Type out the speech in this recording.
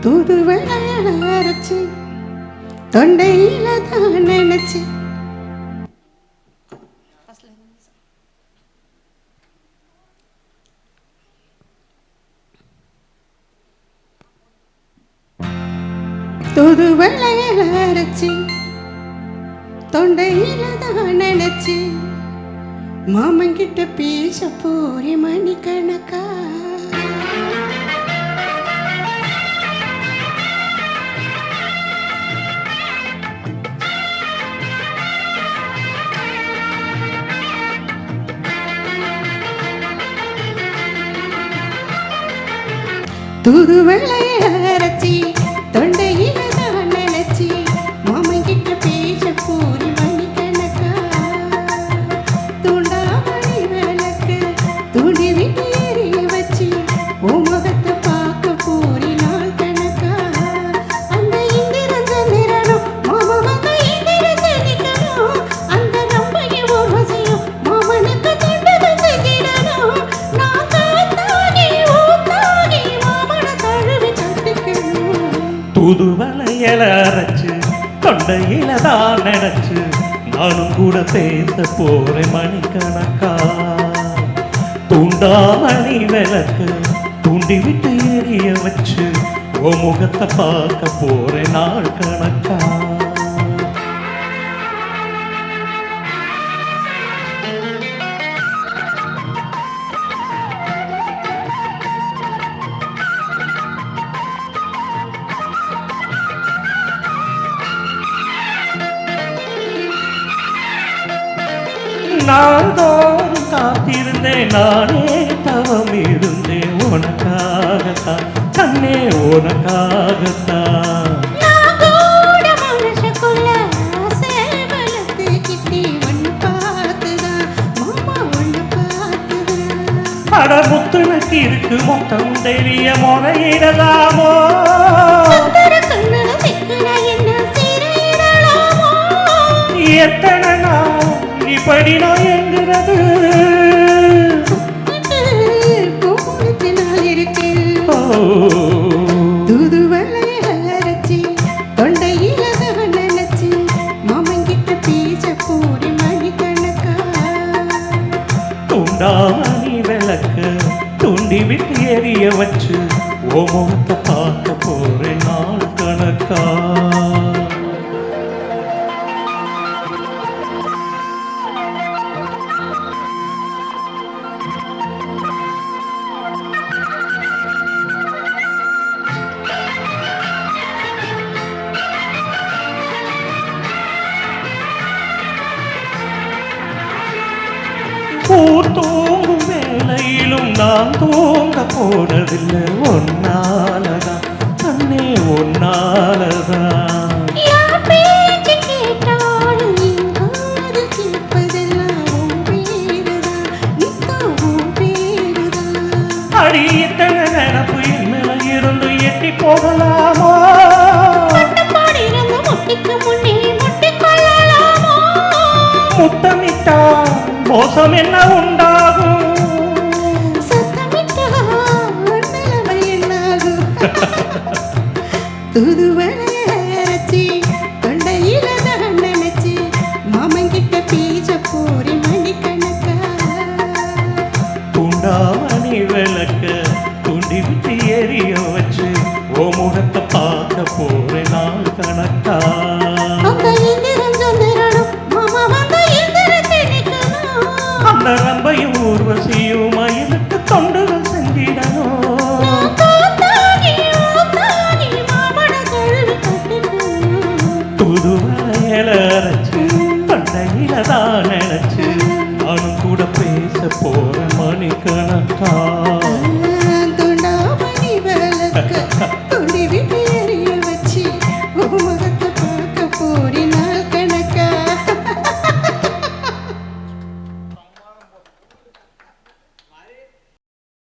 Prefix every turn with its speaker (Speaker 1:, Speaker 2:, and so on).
Speaker 1: தூதுவளையல அரைச்சு தொண்டையில தான் நினைச்சு தூதுவளையல அரைச்சு தொண்டையில தான் நினைச்சு மாமங்கிட்ட பேச போறே மணிக்கணக்கா தூதுவளையல அரைச்சி தொண்டையில தான் நினைச்சி மாமங்கிட்ட பேச போறே மணிக்கணக்கா தூண்டாமணி விளக்கு தூண்டி விட்டு எரிய வச்சு உன் முகத்தை பார்க்க போறே நாள் கணக்கா அந்த இந்திரன் சந்திரனும் மாமா வந்து இந்திர ஜனிக்கணும் அந்த ரம்பைய ஊர்வசியும் மாமனுக்கு தொண்டுகள் செய்திடணும் நான் காத்தாகி ஊத்தாகி மாமன தழுவி கட்டிக்கணும்
Speaker 2: தூதுவளையல அரைச்சு தொண்டையில தான் நினைச்சு நானும் கூட பேச போறேன் மணிக்கணக்கா தூண்டாமணி விளக்கு தூண்டி விட்டு எரிய வச்சு ஓ முகத்தை பார்க்க போறேன் நாள் கணக்கா நாள்தோறும் காத்திருந்தேன் நானே தவம் இருந்தேன் உனக்காகத்தான் கண்ணே உனக்காகத்தான் அட முத்துனக்கு இருக்கு மொத்தம் தெரிய முறையிடலாமோ எத்தனை நாள் இப்படி நான் எங்கிறது
Speaker 1: தூதுவளையல அரைச்சி தொண்டையில தான் நினைச்சு மாமங்கிட்ட பேச போறே மணிக்கணக்கா
Speaker 2: தூண்டாமணி விளக்கு தூண்டி விட்டு எரிய வச்சு ஓ முகத்தை பார்க்க போறேன் நாள் கணக்கா ஊர் தூங்கும் வேளையிலும் நான் தூங்க போனதில்லை ஒன்னாலதான் அண்ணே ஒன்னாலதான் அடி இத்தனை நினப்பு என்ன இருந்து எட்டி போகலாமோ முத்தமிட்டா மோசம் என்ன உண்டாகும்
Speaker 1: தூதுவளையல அரைச்சி தொண்டையில தான் நினைச்சு மாமங்கிட்ட பேச போறே மணிக்கணக்கா
Speaker 2: தூண்டாமணி விளக்க தூண்டி விட்டு எரிய வச்சு ஓ முகத்தை பார்க்க போறேன் நாள் கணக்கா அந்த ரம்பையும் ஊர்வசியும் மயிலுக்கு தொண்டுகள் செஞ்சிடணும் தூதுவளையல அரைச்சு தொண்டையில தான் நினைச்சு நானும் கூட பேச போறேன் மணிக்கணக்கா
Speaker 1: தூண்டாமணி விளக்கு